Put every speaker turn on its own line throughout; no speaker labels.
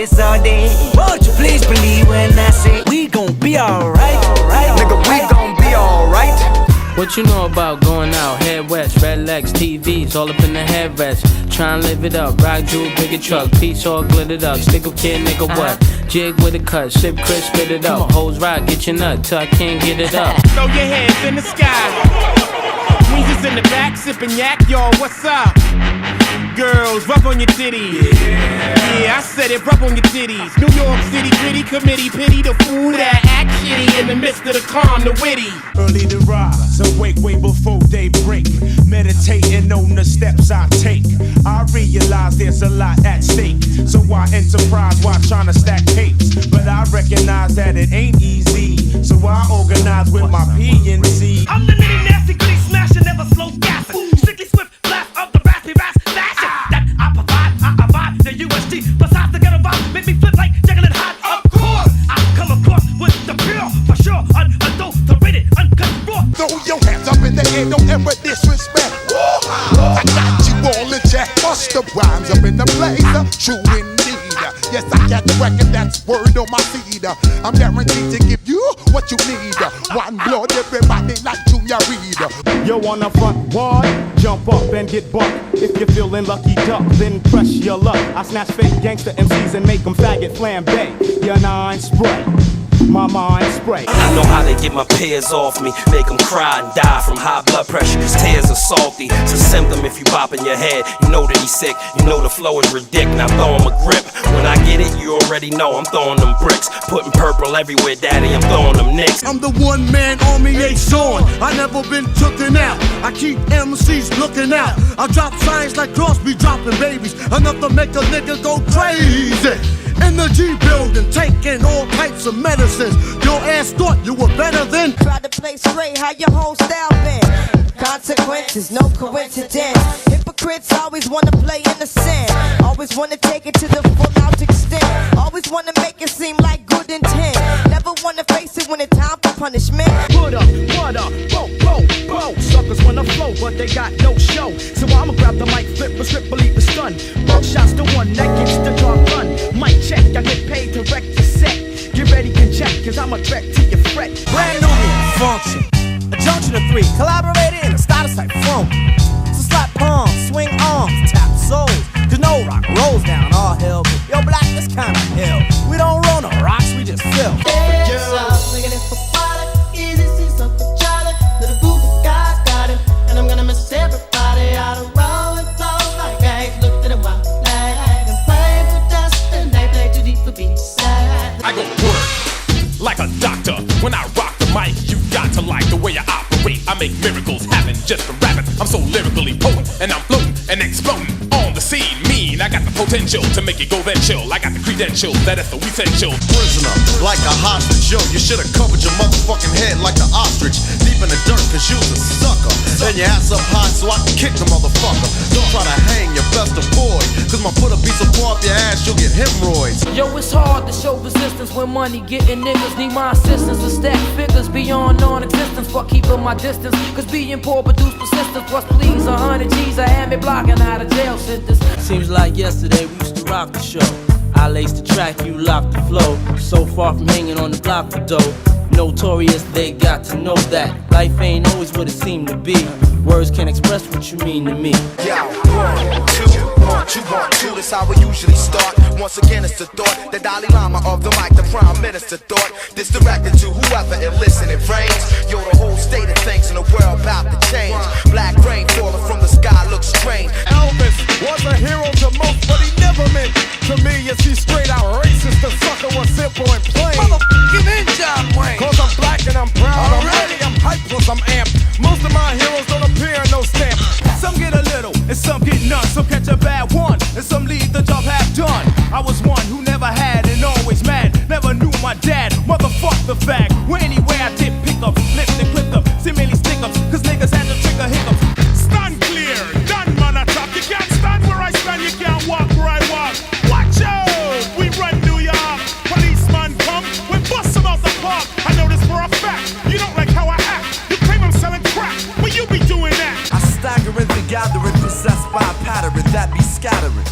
this all day. Won't you please believe when I say we gon' be alright, nigga, we gon' be alright.
What you know about going out, head west, red legs, TVs, all up in the headrest. Tryin' live it up, rock jewel, bigger truck, piece all glittered up. Stick a kid, nigga, what? Jig with a cut, sip crisp, spit it up. Hoes rock, get your nut till I can't get it up.
Throw your hands in the sky. Weezer's in the back, sippin' yak, y'all, what's up? Girls, rub on your titties. Yeah, I said it, rub on your titties. New York City gritty committee, pity the fool that act shitty in the midst of the calm, the witty.
Early to rise, awake way before daybreak. Meditating on the steps I take. I realize there's a lot at stake. So I enterprise while trying to stack tapes. But I recognize that it ain't easy. So I organize with my PNC.
I'm the nitty nasty gritty smasher, never slow gassing. Strictly swift blast of the raspy rasp fashion. That I provide the USG. Besides the ghetto vibe, make me flip like Jekyll and Hyde. Of course, I come across with the pure, for sure, unadulterated, uncut raw.
Throw your hands up in the air, don't ever disrespect. I got you all in check. Bust the rhymes up in the blazer, true indeed. Yes, I got the record, that's word on my seed. I'm guaranteed to give you what you need. One blood, everybody like Junior Reed.
Yo, on the front wall, jump up and get bucked. If you're feeling lucky duck, then press your luck. I snatch fake gangster MCs and make them faggot flambe. Your nine spray, my mind spray.
I know how to get my peers off me, make them cry and die from high blood pressure, cause tears are salty. It's a symptom if you bop in your head, you know that he's sick, you know the flow is ridiculous. Now throw him a grip, when I get it, you already know I'm throwing them bricks. Putting purple everywhere, daddy, I'm throwing them nicks.
I'm the one man army, ain't on. I never been tooken out, I keep MCs looking out. I drop signs like Crosby dropping babies, enough to make a nigga go crazy. In the G building, taking all types of medicines. Your ass thought you were better than.
Try to play straight, how your whole style been? Consequences, no coincidence. Hypocrites always wanna play innocent. Always wanna take it to the full out extent. Always wanna make it seem like good intent. Never wanna face it when it's time for punishment.
Put up, what up, whoa. Suckers wanna flow, but they got no show. So I'ma grab the mic, flip a strip, believe the stun. Buckshot's the one that gets the job done. Mic check, I get paid to wreck the set. Get ready, can check, cause I'm a threat to your fret.
Brand new function, a junction of three, collaborated in a status type flow. So slap palms, swing arms, tap souls, cause no rock rolls down all hill. Yo, black, this kind of hill. We don't roll no rocks, we just fill.
And I'm gonna miss everybody out of roll and flow like eggs. Looked at a wild flag and played with dust, and they play too deep for beats.
I go work like a doctor. When I rock the mic, you got to like the way I operate. I make miracles happen just for rapping. I'm so lyrically potent, and I'm floating and exploding on the scene. Mean, I got the potential to make it go then chill. I got the credentials, that is the essential.
Prisoner, like a hostage, yo, you should've covered your motherfucking head like an ostrich. Deep in the dirt, cause you's a sucker. And your ass up high so I can kick the motherfucker. Don't try to hang, your best avoid. Cause my put a piece of paw up your ass, you'll get hemorrhoids.
Yo, it's hard to show resistance when money getting niggas need my assistance to stack figures beyond non-existence. Fuck keeping my distance, cause being poor produce persistence. Plus please, 100 G's, I had me blocking out of jail sentence. Seems like yesterday we used to rock the show. I laced the track, you locked the flow. So far from hanging on the block for dough. Notorious, they got to know that life ain't always what it seemed to be. Words can't express what you mean to me.
Yo, 1, 2, 1, 2, that's how we usually start. Once again, it's the thought, the Dalai Lama of the mic, the Prime Minister thought. This directed to whoever it listen it rains. Yo, the whole state of things in the world about to change. Black rain falling from the sky looks strange.
Elvis was a hero to most, but he never meant to me. Is he straight out racist? The sucker was simple and plain.
Motherfucking in John Wayne.
Cause I'm black and I'm proud. I'm ready, I'm hyped, plus I'm amped. Most of my heroes don't appear in no stamp. Some get a little and some get none. Some catch a bad one and some leave the job half done. I was one who never had and always mad. Never knew my dad, motherfuck the fact. Well, anyway, I did pick up, flipped and clipped up, simile stick ups, cause niggas had to trigger hiccups. Stand clear, done man attack. You can't stand where I stand, you can't walk where I walk. Watch out, we run New York. Policeman come, we bust them out the park. I know this for a fact, you don't like how I act. You claim I'm selling crack, but you be doing that.
I stagger in the gathering, possessed by a pattern that be scattering.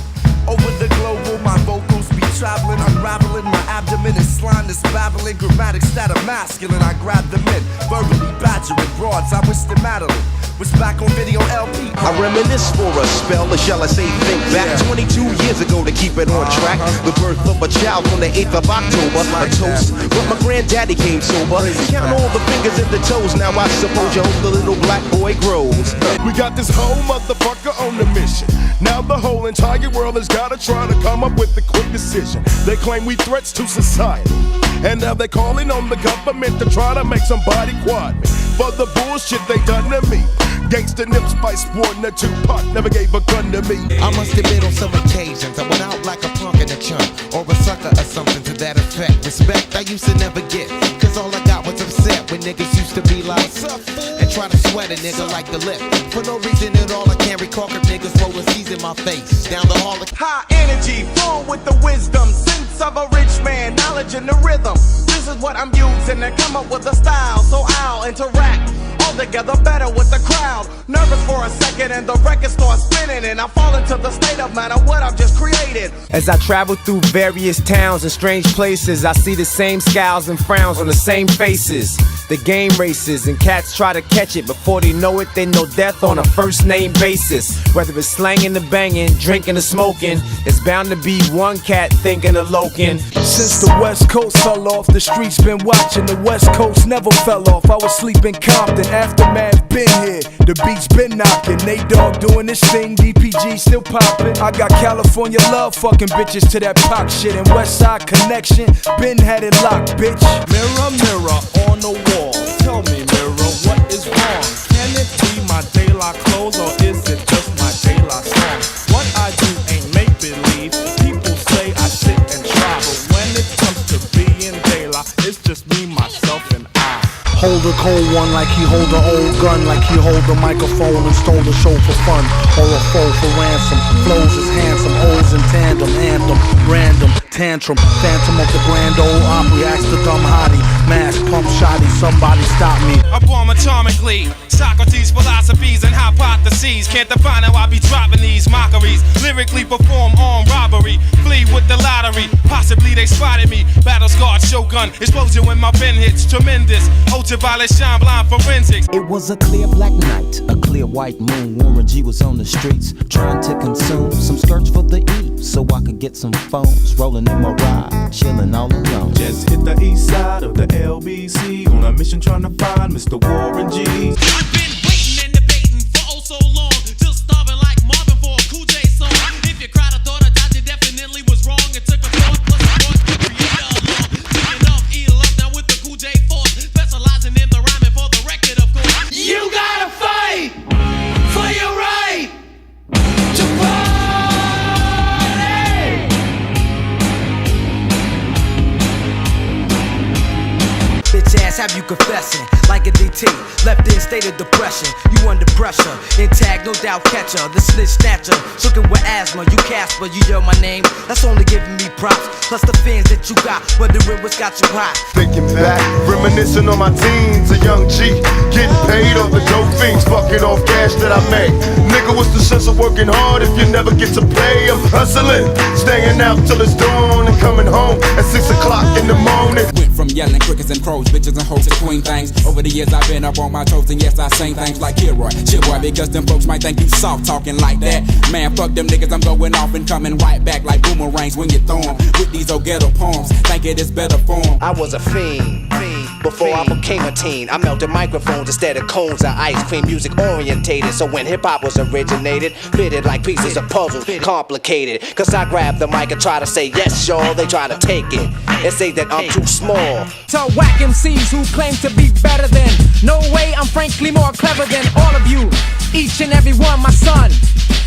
Over the global, my vocals be traveling, unraveling my abdomen and slime is babbling. Grammatics that are masculine, I grab them in. Verbally badgering broads, I wish them Madeline was back on video LP.
I reminisce for a spell, or shall I say think back 22 years ago to keep it on track. The birth of a child on the 8th of October, a toast, but my granddaddy came sober. Count all the fingers and the toes, now I suppose you hope the little black boy grows.
We got this whole motherfucker on the mission. Now the whole entire world has gotta try to come up with a quick decision. They claim we threats to society, and now they're calling on the government to try to make somebody quiet me for the bullshit they done to me. Gangsta nips by sporting a Tupac, never gave a gun to me.
I must admit on some occasions I went out like a punk in a chump, or a sucker or something to that effect. Respect I used to never get, cause all I got was upset when niggas used to be like, and try to sweat a nigga like the lip. For no reason at all I can't recall if niggas rolling C's in my face. Down the hall
high energy, full with the wisdom, sense of a rich man, knowledge and the rhythm. This is what I'm using to come up with a style, so I'll interact all together better with the crowd. Nervous for a second and the record starts spinning, and I fall into the state of mind of what I've just created.
As I travel through various towns and strange places, I see the same scowls and frowns on the same faces. The game races and cats try to catch it. Before they know it, they know death on a first name basis. Whether it's slanging or banging, drinking or smoking, it's bound to be one cat thinking of loking.
Since the West Coast fell off, the streets been watching. The West Coast never fell off. I was sleeping Compton, aftermath been here. The beats been knocking. Nate Dogg doing this thing, DPG still popping. I got California love, fucking bitches to that pop shit. And West Side Connection, been had it locked, bitch.
Mirror, mirror on the wall, tell me, mirror, what is wrong? Can it be my daylight clothes, or is it just my daylight song? What I do ain't make believe. People say I sit and try, but when it comes to being daylight, it's just me, myself, and I.
Hold a cold one like he hold an old gun, like he hold a microphone and stole the show for fun, or a foe for ransom. Flows is handsome, O's in tandem, anthem, random, tantrum, phantom of the Grand Ole Opry. Ask the dumb hottie, mask, pump shotty, somebody stop me.
I bomb atomically, Socrates' philosophies and hypotheses. Can't define how I be dropping these mockeries. Lyrically perform armed robbery, flee with the lottery. Possibly they spotted me, battle scarred shogun, explosion when my pen hits, tremendous. Ultraviolet shine blind forensics.
It was a clear black night, a clear white moon. Warren G was on the streets, trying to consume some skirts for the E, so I could get some phones. Rolling in my ride, chilling all alone.
Just hit the east side of the LBC on a mission trying to find Mr. Warren G.
I've been waiting and debating for oh so long, still starving like Marvin for a Cool J song. If you cried, I thought I died, you definitely was wrong. It took a thought plus a thought to create a law. Taking off, eat up now with the Cool J force, specializing in the rhyming for the record, of course. You gotta fight for your right to party.
Bitch ass, have you confessing like a DT? Left in state of depression, you under pressure. Intact, no doubt catcher, the snitch snatcher. Shookin' with asthma, you Casper, you yell my name. That's only giving me props. Plus the fans that you got, wondering what's got you hot.
Thinking back, reminiscing on my teens, a young G, getting paid off the dope fiends, fucking off cash that I made. Nigga, what's the sense of working hard if you never get to play? I'm hustling, staying out till it's dawn and coming home at 6 o'clock in the morning.
Went from yelling crickets and crows, bitches and hoes to queen things. Over the years I've been up on my toes, and yes I sing things like Kilroy, shit boy, because them folks might think you soft talking like that. Man, fuck them niggas, I'm going off and coming right back like boomerangs when you throw 'em. With these old ghetto poems, think it is better form.
I was a fiend before I became a teen. I melted microphones instead of cones of ice cream. Music orientated, so when hip-hop was originated, fitted like pieces of puzzles, complicated. Cause I grab the mic and try to say yes, y'all. They try to take it and say that I'm too small.
Tell whack MCs who claim to be better than. No way, I'm frankly more clever than all of you. Each and every one, my son.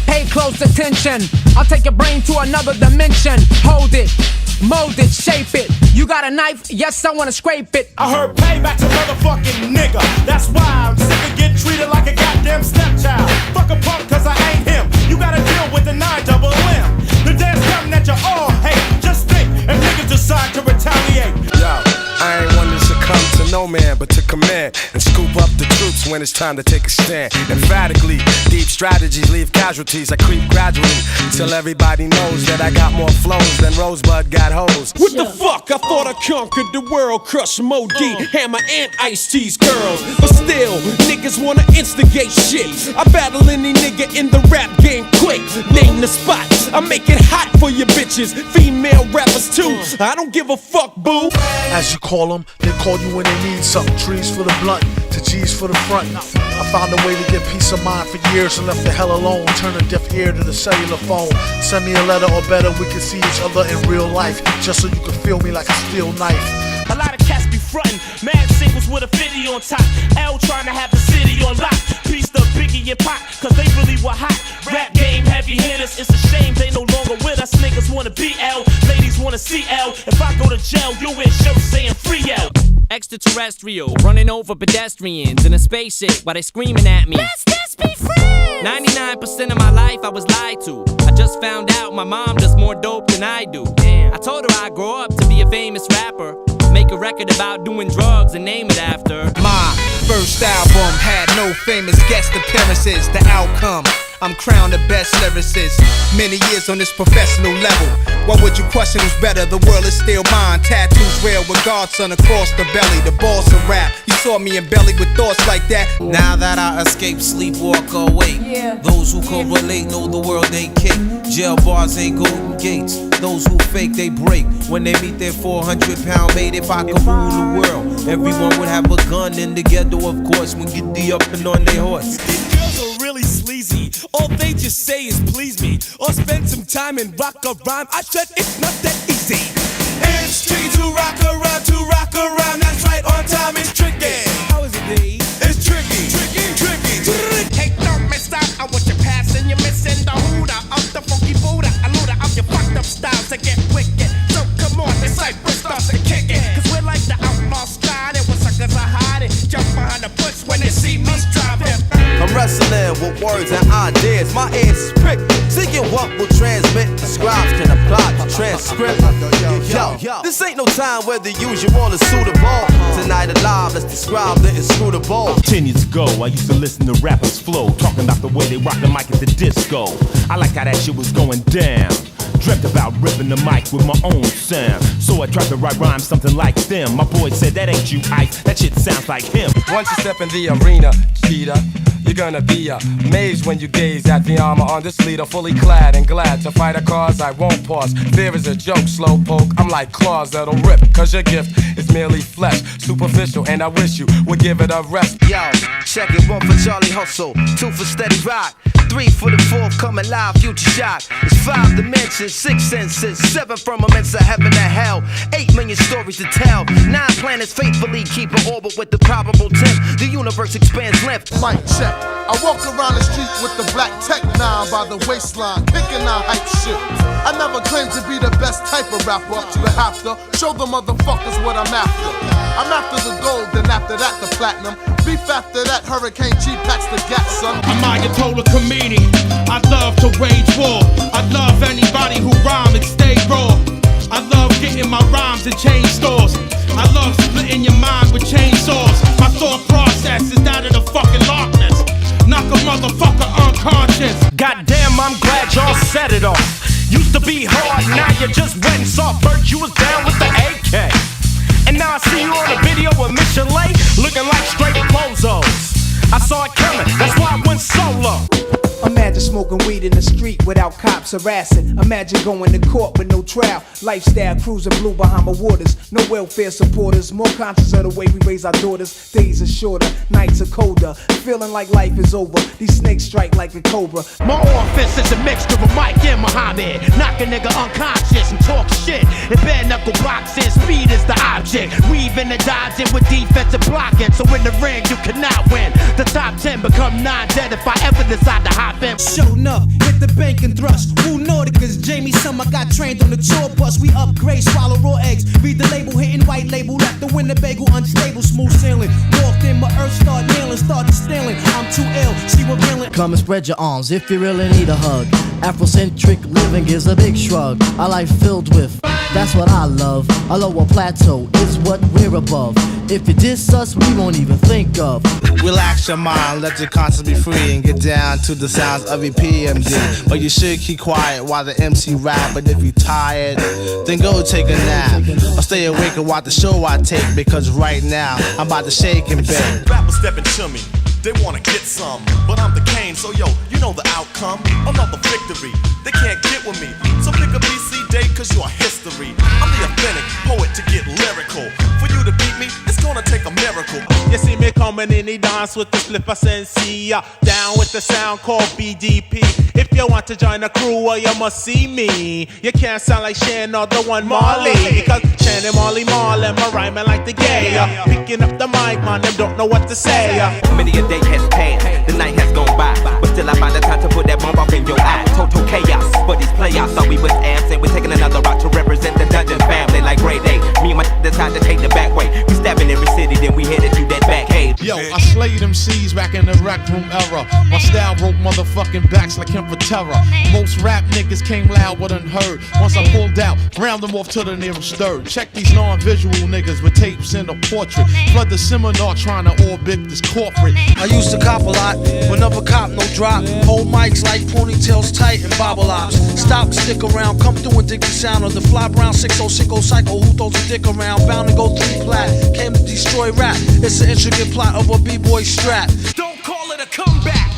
Pay close attention. I'll take your brain to another dimension. Hold it, mold it, shape it. You got a knife? Yes, I wanna scrape it.
I heard payback's a motherfucking nigga. That's why I'm sick of getting treated like a goddamn stepchild. Fuck a punk cause I ain't him. You gotta deal with the 9-double-M. The day's coming that you all hate. Just think, and niggas decide to retaliate. Yo, I ain't one to succumb to no man, but to command and scoop up the troops
that's when it's time to take a stand. Emphatically, deep strategies leave casualties. I creep gradually till everybody knows that I got more flows than Rosebud got hoes.
What the fuck? I thought I conquered the world, crush Mo-D, Hammer and Ice-T's girls. But still, niggas wanna instigate shit. I battle any nigga in the rap game quick. Name the spots, I make it hot for your bitches. Female rappers too, I don't give a fuck, boo.
As you call them, they call you when they need something. Trees for the blunt, to G's for the front. I found a way to get peace of mind for years and left the hell alone. Turn a deaf ear to the cellular phone. Send me a letter or better, we can see each other in real life. Just so you can feel me like a steel knife.
A lot of cats be frontin', mad singles with a 50 on top. L trying to have the city on lock. Piece the Biggie and Pac, cause they really were hot. Rap game heavy hitters, it's a shame they no longer with us. Niggas wanna be L, ladies wanna see L. If I go to jail, you'll wear shirts saying free L.
Extraterrestrial, running over pedestrians in a spaceship while they screaming at me. Let's just be friends! 99% of my life I was lied to. I just found out my mom does more dope than I do. I told her I'd grow up to be a famous rapper. Make a record about doing drugs and name it after.
My first album had no famous guest appearances. The outcome, I'm crowned the best lyricist. Many years on this professional level. What would you question who's better? The world is still mine. Tattoos real with Godson across the belly. The boss of rap. You saw me in belly with thoughts like that.
Now that I escape, sleep, walk, awake. Those who correlate know the world ain't kick. Jail bars ain't golden gates. Those who fake, they break. When they meet their 400-pound mate, if I could rule the world, everyone would have a gun in the ghetto, of course, when get the up and on their horse.
These girls are really sleazy. All they just say is please me, or spend some time and rock a rhyme. I said it's not that easy. It's tricky to rock around. That's right, on time is tricky. How is it, D? It's tricky. Hey, don't miss out on what you're passing. You're missing the hooter of the funky Buddha. A looter of your fucked up styles to get wicked. So come on, this Cypress starts to kick it. Cause we're like the outlaw style. And when suckers are hiding, jump behind the bush when they see me driving.
I'm wrestling with words and ideas. My ears is pricked, seeking what will transmit. The scribes can apply the transcript. Yo, this ain't no time where the usual is suitable. Tonight alive, let's describe the inscrutable.
10 years ago, I used to listen to rappers flow, talking about the way they rock the mic at the disco. I like how that shit was going down. Dreamt about ripping the mic with my own sound. So I tried to write rhymes something like them. My boy said, that ain't you, Ike, that shit sounds like him.
Once you step in the arena, cheetah, you're gonna be amazed when you gaze at the armor on this leader, fully clad and glad to fight a cause I won't pause. Fear is a joke, slow poke. I'm like claws that'll rip, cause your gift is merely flesh, superficial, and I wish you would give it a rest.
Yo, check it, 1 for Charlie Hustle, 2 for Steady Rock, 3 for the fourth, coming live, future shock. It's 5 dimensions, 6 senses, 7 firmaments of heaven and hell, 8 million stories to tell, 9 planets faithfully keep an orbit with the probable 10. The universe expands length.
Mic check. I walk around the street with the black tech 9 by the waistline, kicking out hype shit. I never claimed to be the best type of rapper, but have to show the motherfuckers what I'm after. I'm after the gold, then after that the platinum. Beef after that, Hurricane G packs the gat, son.
I'm Ayatollah Khomeini. I love to wage war. I love anybody who rhyme and stay raw. I love getting my rhymes in chain stores. I love splitting your mind with chainsaws. My thought process is that of the fucking Loch-Ness. Knock a motherfucker unconscious.
Goddamn, I'm glad y'all set it off. Used to be hard, now you just wet and soft. First you was down with the AK, and now I see you on a video with Mission Lake, looking like straight bozos. I saw it coming, that's why I went solo.
Imagine smoking weed in the street without cops harassing. Imagine going to court with no trial. Lifestyle cruising blue Bahama waters. No welfare supporters. More conscious of the way we raise our daughters. Days are shorter, nights are colder. Feeling like life is over. These snakes strike like a cobra.
My office is a mixture of Mike and Muhammad. Knock a nigga unconscious and talk shit. In bare knuckle boxing, speed is the object. Weaving and dodging with defensive blocking. So in the ring you cannot win. The top 10 become 9 dead if I ever decide to hop in.
Showing up, hit the bank and thrust. Who Nauticus, Jamie Summer got trained on the tour bus. We upgrade, swallow raw eggs. Read the label, hitting white label. Left the Winnebago unstable, smooth sailing. Walked in, my earth start nailing, started stealing. I'm too ill, she revealing.
Come and spread your arms if you really need a hug. Afrocentric living is a big shrug. A life filled with, that's what I love. A lower plateau is what we're above. If you diss us, we won't even think of.
Relax your mind, let your conscience be free, and get down to the sounds of EPMD. But you should keep quiet while the MC rap. But if you tired, then go take a nap, or stay awake and watch the show I take. Because right now I'm about to shake and bake.
Rappers stepping to me, they wanna get some, but I'm the Kane, so yo, you know the outcome. Another victory, they can't get with me. So pick a BC day, cause you're history. I'm the authentic poet to get lyrical. For you to beat me, it's gonna take a miracle.
You see me coming in the dance with the flipper sensei, down with the sound called BDP. If you want to join the crew, well, you must see me. You can't sound like Shan or the one Marley, cause Shan and Marley Marlin, my rhyming like the gay. Picking up the mic, man, them don't know what to say.
Many a day has passed, the night has gone by, but still I find the time to put that bomb off in your eye. Total chaos, but these playoffs thought we was absent. We're taking another route to represent the Dungeon family like grade A. Me and my decide to take the back way. We stabbing every city, then we headed to that back cave.
Yo, I slayed them C's back in the rec room era. My style broke motherfucking backs like him for terror. Most rap niggas came loud but unheard. Once I pulled out, round them off to the nearest third. Check these non-visual niggas with tapes in a portrait. Flood the seminar trying to orbit this corporate.
I used to cop a lot, but never cop no drop. Hold mics like ponytails tight and bobble ops. Stop, stick around, come through and dig the sound of the fly brown 6060 cycle. Who throws a dick around? Bound to go 3 plat. Came to destroy rap. It's an intricate plot of a b-boy strap.
Don't call it a comeback.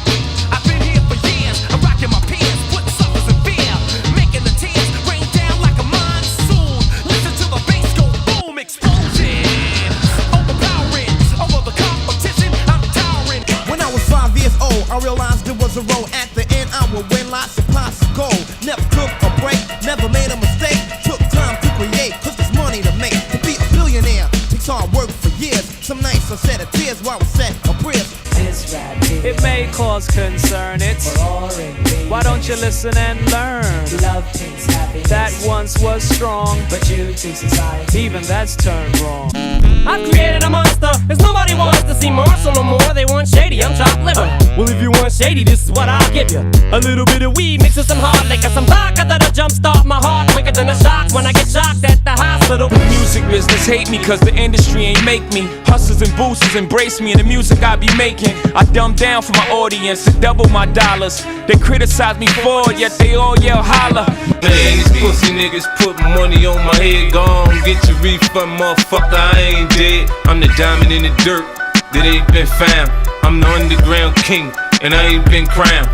I've been here for years. I'm rocking my peers, putting suckers in fear, making the tears rain down like a monsoon. Listen to the bass go boom, explosion, overpowering over the competition. I'm towering.
When I was 5 years old, I realized there was a road. At the end, I would win lots of pots of gold. Never took a break, never made a mistake. Took time to create, cause there's money to make. To be a billionaire takes hard work for years. Some nights I shed a tears while I set a prayers.
It may cause concern, it's why don't you listen and learn? That once was strong, but you to society, even that's turned wrong.
I've created a monster, cause nobody wants to see Marshall no more. They want shady, I'm chopped liver. Well, if you want shady, this is what I'll give you. A little bit of weed mixed with some hard liquor, some vodka that'll jumpstart my heart quicker than a shock when I get shocked at the hospital.
Music business hate me cause the industry ain't make me. Hustlers and boosters embrace me and the music I be making. I dumb down for my audience to double my dollars. They criticize me for it, yet they all yell holla.
Man, these pussy niggas put money on my head. Gone, get your refund, motherfucker, I ain't dead. I'm the diamond in the dirt that ain't been found. I'm the underground king, and I ain't been crowned.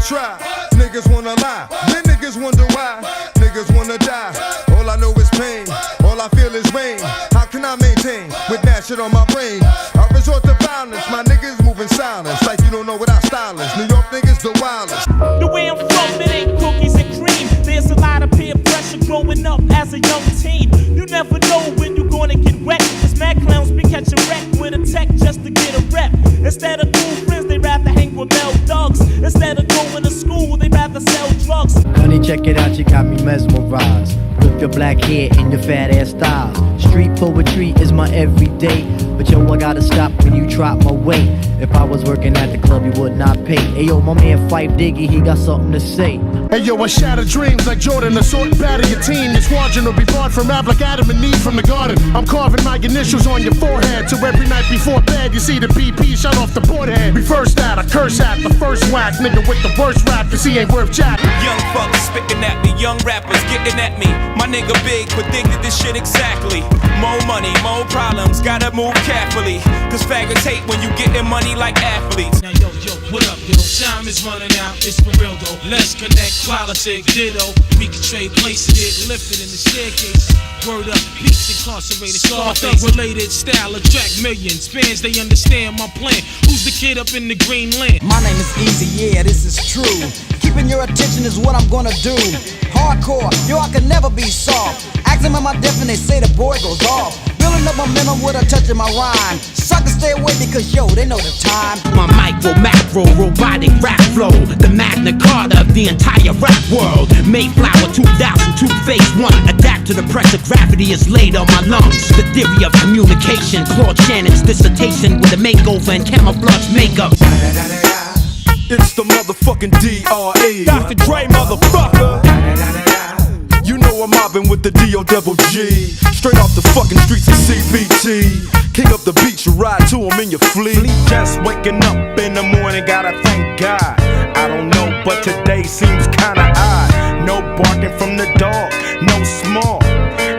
Try. Niggas wanna lie, then niggas wonder why. Niggas wanna die. All I know is pain, all I feel is rain. How can I maintain with that shit on my brain? I resort to violence, my niggas moving silence. Like you don't know what our style is. New York niggas the wildest.
The way I'm from, it ain't cookies and cream. There's a lot of peer pressure growing up as a young teen. You never know when you're gonna get wet. Cause mad clowns be catching wreck with a tech just to get a rep. Instead of cool friends, they rather hang with male thugs. Instead of going to school, they rather sell drugs.
Honey, check it out, you got me mesmerized. With your black hair and your fat ass style. Street poetry is my everyday. But yo, I gotta stop when you drop my weight. If I was working at the club, you would not pay. Hey yo, my man Fife Diggy, he got something to say.
Hey yo, I shatter dreams like Jordan, assault and batter your team. Your squadron will be barred from rap like Adam and Eve from the garden. I'm carving my initials on your forehead, so every night before bed you see the BP shut off the board head. Reverse that, I curse at the first whack, nigga with the worst rap, cause he ain't worth jack.
Young fuckers spitting at me, young rappers getting at me. My nigga Big predicted this shit exactly. More money, more problems, gotta move carefully. Cause faggots hate when you getting money like athletes.
Now yo, what up, yo? Time is running out, it's for real though. Let's connect, politic, ditto. We can trade places, get lifted in the staircase. Word up, peace incarcerated, Scarface related style, attract millions. Fans, they understand my plan. Who's the kid up in the green land?
My name is Easy, yeah, this is true. Keeping your attention is what I'm gonna do. Hardcore, yo, I could never be soft. Ask them at my dip and they say the boy goes off. Billy Turn up my mental with a touch of my rhyme. Suckers stay away because yo, they know the time.
My micro, macro, robotic rap flow. The Magna Carta of the entire rap world. Mayflower 2000, two-faced one. Adapt to the pressure, gravity is laid on my lungs. The theory of communication. Claude Shannon's dissertation with a makeover and camouflage makeup.
It's the motherfucking D.R.E. Dr. Dre, motherfucker. You know I'm mobbing with the D.O.G. Straight off the fucking streets of CBT. King up the beach, you ride to him in your fleet.
Just waking up in the morning, gotta thank God. I don't know, but today seems kinda odd. No barking from the dog, no small.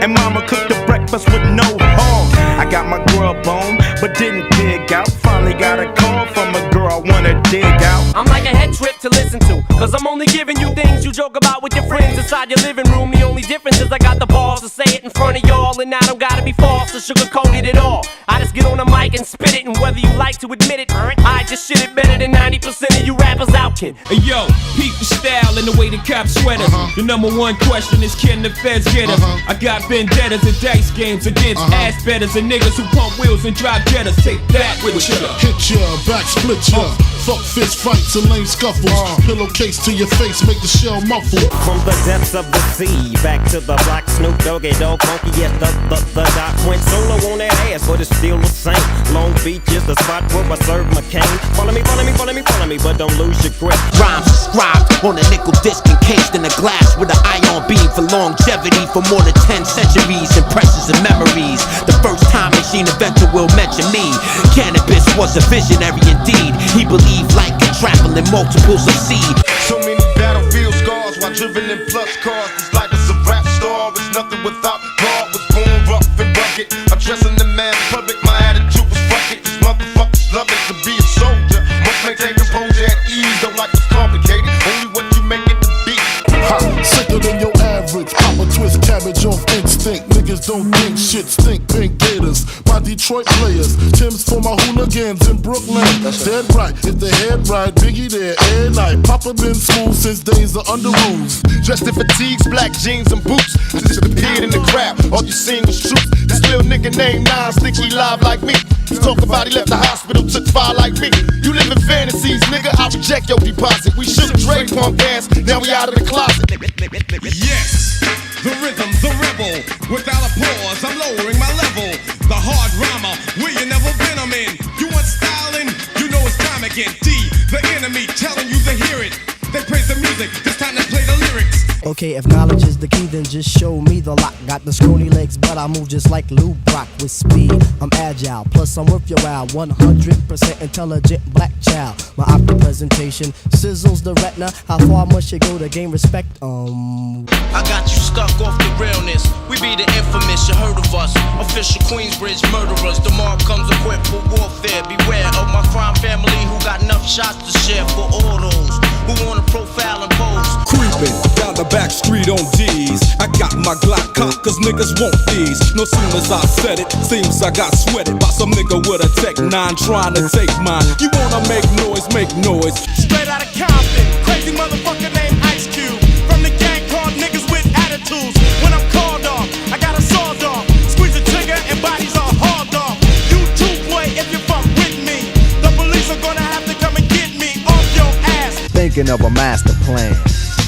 And mama cooked the breakfast with no hog. I got my grub on, but didn't dig out. Finally got a call from a girl I wanna dig out.
I'm like a head trip to listen to, cause I'm only giving you things you joke about with your friends inside your living room. The only difference is I got the balls to say it in front of y'all, and I don't gotta be false or sugarcoated at all. I just get on the mic and spit it, and whether you like to admit it, I just shit it better than 90% of you rappers out, kid.
Hey yo, peep the style and the way the cops sweat us. The number one question is, can the feds get us? I got vendettas and dice games against ass betters and niggas who pump wheels and drive jettas. Take that with ya.
Hit ya, back split ya. Fuck fist fights and lame scuffles. Pillowcase to your face, make the shell muffle.
From the depths of the sea, back to the block, Snoop Doggy Dogg, funky, yes, the doc went solo on that ass, but it's still the same. Long Beach is the spot where I serve my cane. Follow me, but don't lose your grip.
Rhymes inscribed on a nickel disc encased in a glass with an ion beam for longevity for more than 10 centuries. Impressions and memories. The first time machine inventor will mention me. Cannabis was a visionary indeed. He believed like and traveling multiples of seed.
So many battlefield scars while driven in plus cars. This life is a rap star. It's nothing without God. Was born rough and rugged. Addressing the man public. My attitude was fuck it. These motherfuckers love it to be a soldier. Must maintain composure at ease. Don't like it's complicated. Only what you make it to be.
Sicker than your average. Papa twist cabbage off instinct. Niggas don't think shit stink. Pink Gators, my Detroit players. Tim's for my hooligans in Brooklyn. Dead right, if the head right, Biggie there every night. Papa been school since days of under rules.
Dressed in fatigues, black jeans and boots. I just appeared in the crowd. All you seen was truth. This little nigga named Nas think he live like me. He talk about he left the hospital, took fire like me. You live in fantasies, nigga. I reject your deposit. We shook Dre punk ass. Now we out of the closet.
Yes, the rhythm, the rebel. Without a pause, I'm lowering my level. The hard rhymer, where you never been, I'm in. You want styling? You know it's time again. D, the enemy, telling you to hear it. They praise the music, this time they play the lyrics.
Okay, if knowledge is the key, then just show me the lock. Got the scrawny legs, but I move just like Lou Brock with speed. I'm agile, plus I'm worth your while. 100% intelligent black child. My opera presentation sizzles the retina. How far must you go to gain respect?
I got you stuck off the realness. We be the infamous, you heard of us. Official Queensbridge murderers. The mob comes equipped for warfare. Beware of my crime family who got enough shots to share for all those who wanna profile and pose.
Creeping down the back street on D's. I got my Glock cocked cause niggas want these. No soon as I said it, seems I got sweated by some nigga with a Tech 9 trying to take mine. You wanna make noise, make noise.
Straight out of Compton, crazy motherfucker named Ice Cube. From the gang called niggas with attitudes. When I'm called off, I got a sawed off. Squeeze the trigger and bodies are hauled off. You too, boy, if you fuck with me. The police are gonna have to come and get me off your ass.
Thinking of a master plan.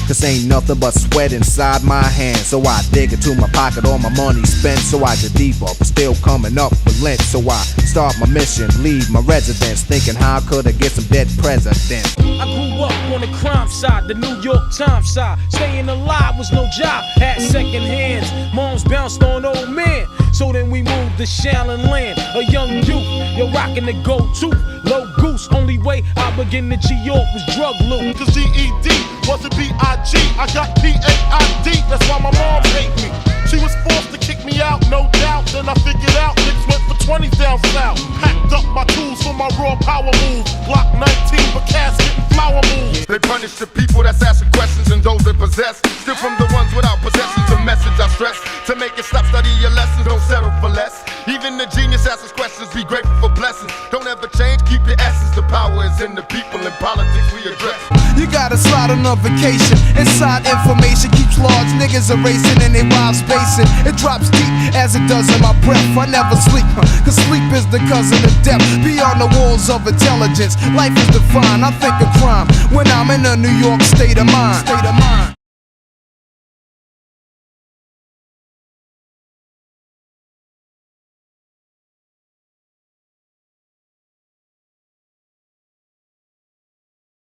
Cause ain't nothing but sweat inside my hands. So I dig into my pocket, all my money spent. So I get deeper, but still coming up with lint. So I start my mission, leave my residence. Thinking how could I get some dead presidents.
I grew up on the crime side, the New York Times side. Staying alive was no job, had second hands. Moms bounced on old men. So then we moved to Shaolin Land. A young youth, you're rocking the go-to. Low goose, only way I begin to G-York was drug loot.
Cause GED wasn't B.I.G. I got P.A.I.D. That's why my mom hate me. She was forced to kick me out, no doubt. Then I figured out niggas went for 20s down south. Packed up my tools for my raw power moves. Glock 19 for casket and flower moves.
They punish the people that's asking questions and those they possess. Still from the ones without possessions. A message I stress. To make it stop, study your lessons. Don't settle for less. Even the genius asks questions. Be grateful for blessings. Don't ever change, keep your essence. The power is in the people and politics we address.
You got a slide on a vacation. Inside information, keep
cops large, niggas are racing and they wild spacing. It drops deep as it does in my breath. I never sleep, cause sleep is the cousin of death. Beyond the walls of intelligence, life is defined. I think of crime when I'm in a New York state of mind.